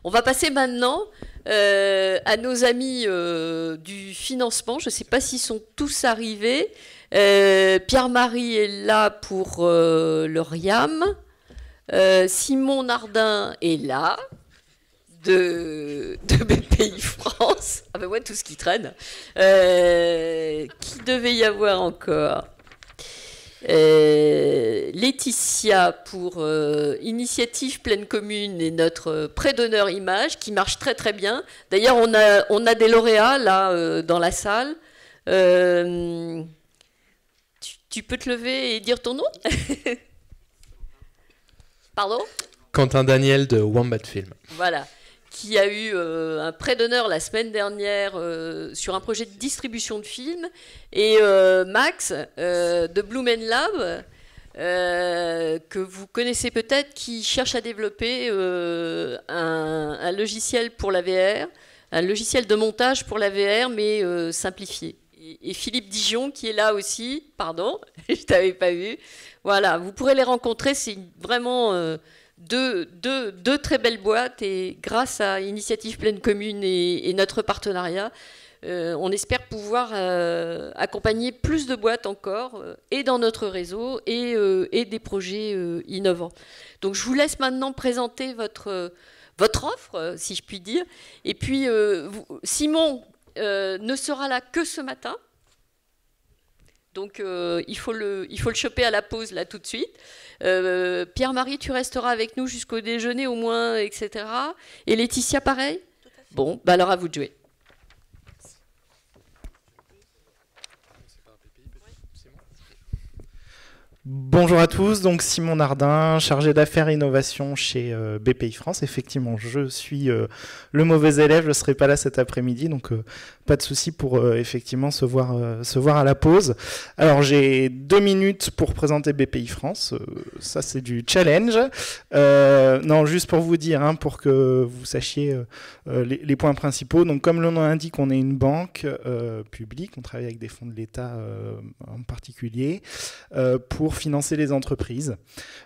On va passer maintenant à nos amis du financement. Je ne sais pas s'ils sont tous arrivés. Pierre-Marie est là pour le RIAM. Simon Nardin est là, de BPI France. Ah ben ouais, tout ce qui traîne. Qui devait y avoir encore Laetitia pour Initiative Pleine Commune et notre prêt d'honneur image qui marche très très bien. D'ailleurs, on a des lauréats là dans la salle. Tu peux te lever et dire ton nom? Pardon? Quentin Daniel de Wombat Film. Voilà. Qui a eu un prêt d'honneur la semaine dernière sur un projet de distribution de films. Et Max de Blumen Lab, que vous connaissez peut-être, qui cherche à développer un logiciel pour la VR, un logiciel de montage pour la VR, mais simplifié. Et Philippe Dijon, qui est là aussi. Pardon, je ne t'avais pas vu. Voilà, vous pourrez les rencontrer. C'est vraiment... Deux très belles boîtes, et grâce à Initiative Pleine Commune et notre partenariat, on espère pouvoir accompagner plus de boîtes encore et dans notre réseau et des projets innovants. Donc je vous laisse maintenant présenter votre offre, si je puis dire. Et puis Simon ne sera là que ce matin. Donc il faut le choper à la pause là tout de suite. Pierre-Marie, tu resteras avec nous jusqu'au déjeuner au moins, etc. Et Laetitia, pareil? Bon, bah alors à vous de jouer. Bonjour à tous, donc Simon Nardin, chargé d'affaires et innovation chez BPI France. Effectivement, je suis le mauvais élève, je ne serai pas là cet après-midi, donc pas de souci pour effectivement se voir à la pause. Alors j'ai 2 minutes pour présenter BPI France, ça c'est du challenge. Non, juste pour vous dire, hein, pour que vous sachiez les points principaux. Donc comme le nom l'indique, on est une banque publique, on travaille avec des fonds de l'État en particulier, pour financer les entreprises.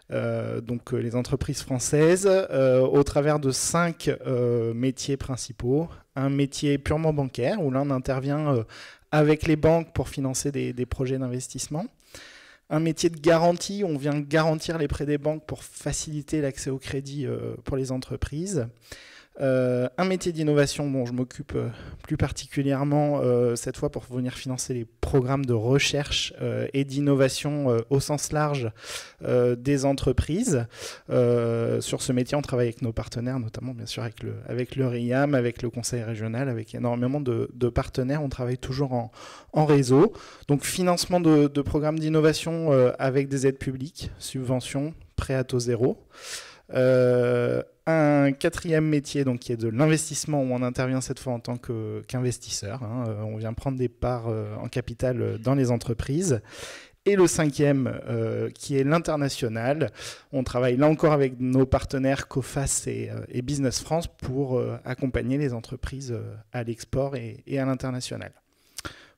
Donc les entreprises françaises au travers de 5 métiers principaux. Un métier purement bancaire où là on intervient avec les banques pour financer des projets d'investissement. Un métier de garantie, on vient garantir les prêts des banques pour faciliter l'accès au crédit pour les entreprises. Un métier d'innovation dont je m'occupe plus particulièrement cette fois pour venir financer les programmes de recherche et d'innovation au sens large des entreprises. Sur ce métier, on travaille avec nos partenaires, notamment bien sûr avec le RIAM, avec le conseil régional, avec énormément de partenaires. On travaille toujours en réseau. Donc financement de programmes d'innovation avec des aides publiques, subventions, prêts à taux zéro. Un 4e métier donc, qui est de l'investissement où on intervient cette fois en tant qu'investisseur. On vient prendre des parts en capital dans les entreprises. Et le 5e qui est l'international. On travaille là encore avec nos partenaires COFAS et Business France pour accompagner les entreprises à l'export et à l'international.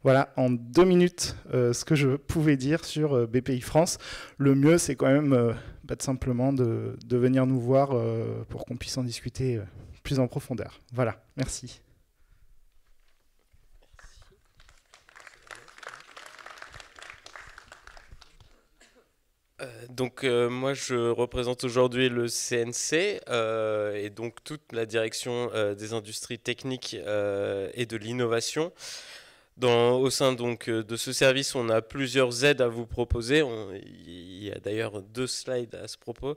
Voilà, en 2 minutes, ce que je pouvais dire sur BPI France. Le mieux, c'est quand même simplement de venir nous voir pour qu'on puisse en discuter plus en profondeur. Voilà, merci. Donc moi je représente aujourd'hui le CNC et donc toute la direction des industries techniques et de l'innovation. Au sein donc de ce service, on a plusieurs aides à vous proposer. Il y a d'ailleurs 2 slides à ce propos.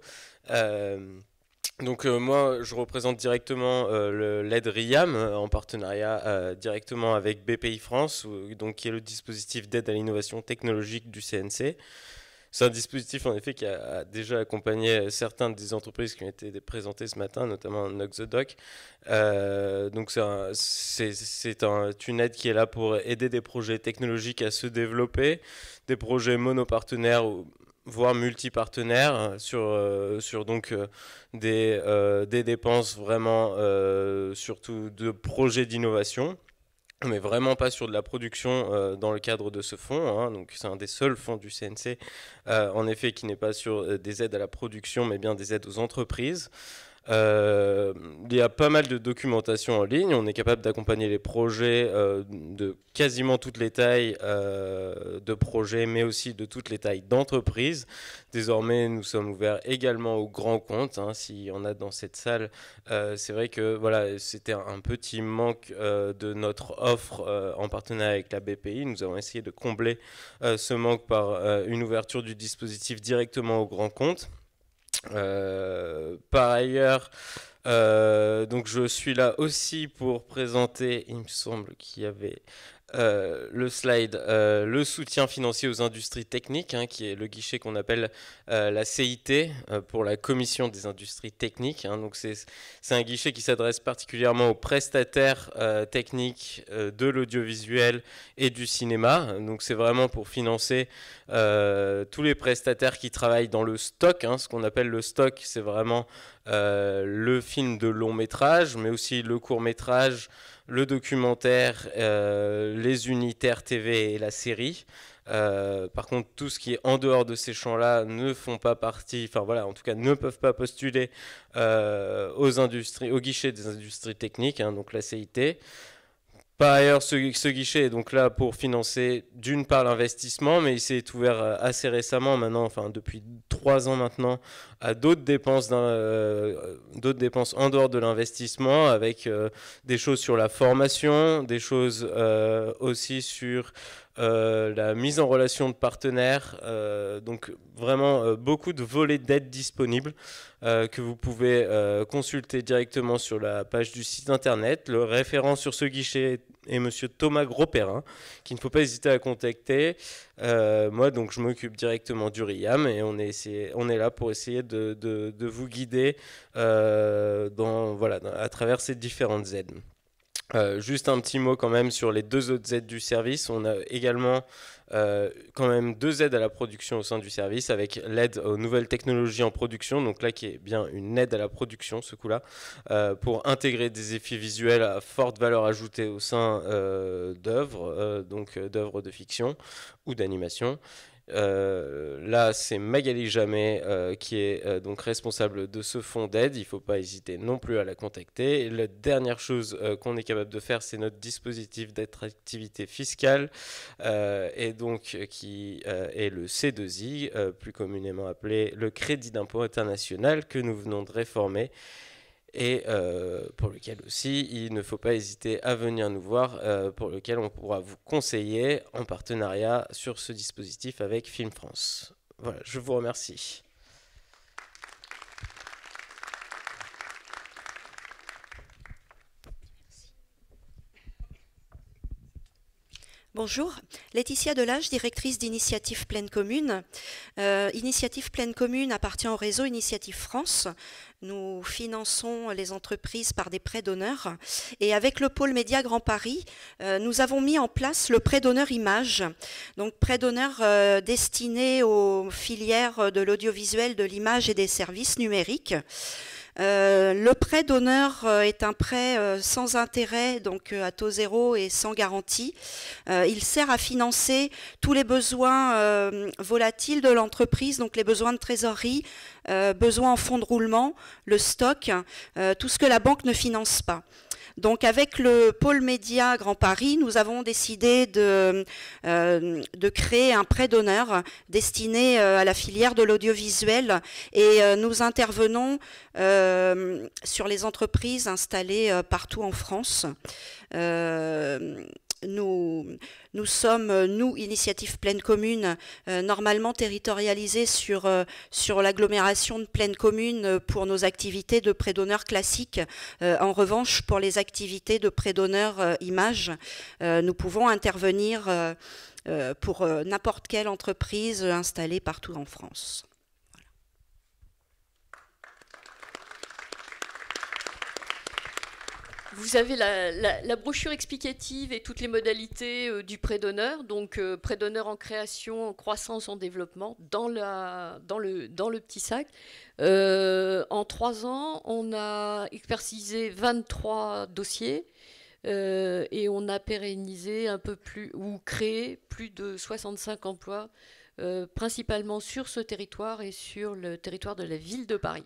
Donc moi, je représente directement l'aide RIAM en partenariat directement avec BPI France, donc, qui est le dispositif d'aide à l'innovation technologique du CNC. C'est un dispositif en effet qui a déjà accompagné certaines des entreprises qui ont été présentées ce matin, notamment Knock the Dock. Donc c'est une aide qui est là pour aider des projets technologiques à se développer, des projets monopartenaires voire multipartenaires sur donc des dépenses vraiment surtout de projets d'innovation. Mais vraiment pas sur de la production dans le cadre de ce fonds, hein. Donc c'est un des seuls fonds du CNC, en effet, qui n'est pas sur des aides à la production, mais bien des aides aux entreprises. Il y a pas mal de documentation en ligne. On est capable d'accompagner les projets de quasiment toutes les tailles de projets, mais aussi de toutes les tailles d'entreprises. Désormais, nous sommes ouverts également aux grands comptes. S'il y en a dans cette salle, c'est vrai que voilà, c'était un petit manque de notre offre en partenariat avec la BPI. Nous avons essayé de combler ce manque par une ouverture du dispositif directement aux grands comptes. Par ailleurs, donc je suis là aussi pour présenter, il me semble qu'il y avait le slide, le soutien financier aux industries techniques, qui est le guichet qu'on appelle la CIT, pour la Commission des industries techniques. Donc c'est un guichet qui s'adresse particulièrement aux prestataires techniques de l'audiovisuel et du cinéma. Donc c'est vraiment pour financer tous les prestataires qui travaillent dans le stock. Ce qu'on appelle le stock, c'est vraiment le film de long métrage, mais aussi le court métrage, le documentaire, les unitaires TV et la série. Par contre, tout ce qui est en dehors de ces champs-là ne font pas partie, enfin voilà, en tout cas ne peuvent pas postuler au guichet des industries techniques, donc la CIT. Par ailleurs, ce guichet est donc là pour financer d'une part l'investissement, mais il s'est ouvert assez récemment, maintenant, enfin depuis 3 ans maintenant, à d'autres dépenses en dehors de l'investissement, avec des choses sur la formation, des choses aussi sur la mise en relation de partenaires, donc vraiment beaucoup de volets d'aide disponibles que vous pouvez consulter directement sur la page du site internet. Le référent sur ce guichet est monsieur Thomas Grosperrin, qu'il ne faut pas hésiter à contacter. Moi, donc, je m'occupe directement du RIAM et on est là pour essayer de vous guider à travers ces différentes aides. Juste un petit mot quand même sur les 2 autres aides du service. On a également quand même 2 aides à la production au sein du service, avec l'aide aux nouvelles technologies en production, donc là qui est bien une aide à la production ce coup-là, pour intégrer des effets visuels à forte valeur ajoutée au sein d'œuvres, donc d'œuvres de fiction ou d'animation. Là, c'est Magali Jamet qui est donc responsable de ce fonds d'aide. Il ne faut pas hésiter non plus à la contacter. Et la dernière chose qu'on est capable de faire, c'est notre dispositif d'attractivité fiscale, et donc qui est le C2I, plus communément appelé le crédit d'impôt international, que nous venons de réformer. Et pour lequel aussi il ne faut pas hésiter à venir nous voir, pour lequel on pourra vous conseiller en partenariat sur ce dispositif avec Film France. Voilà, je vous remercie. Bonjour, Laetitia Delage, directrice d'Initiative Pleine Commune. Initiative Pleine Commune appartient au réseau Initiative France. Nous finançons les entreprises par des prêts d'honneur. Et avec le pôle Média Grand Paris, nous avons mis en place le prêt d'honneur image. Donc prêt d'honneur destiné aux filières de l'audiovisuel, de l'image et des services numériques. Le prêt d'honneur est un prêt sans intérêt, donc à taux zéro et sans garantie. Il sert à financer tous les besoins volatiles de l'entreprise, donc les besoins de trésorerie, besoins en fonds de roulement, le stock, tout ce que la banque ne finance pas. Donc avec le pôle Média Grand Paris, nous avons décidé de créer un prêt d'honneur destiné à la filière de l'audiovisuel, et nous intervenons sur les entreprises installées partout en France. Nous sommes, nous, Initiative Pleine Commune, normalement territorialisés sur l'agglomération de Pleine Commune pour nos activités de prêt d'honneur classiques. En revanche, pour les activités de prêt d'honneur image, nous pouvons intervenir pour n'importe quelle entreprise installée partout en France. Vous avez la brochure explicative et toutes les modalités du prêt d'honneur. Donc, prêt d'honneur en création, en croissance, en développement, dans le petit sac. En 3 ans, on a expertisé 23 dossiers et on a pérennisé un peu plus, ou créé plus de 65 emplois, principalement sur ce territoire et sur le territoire de la ville de Paris.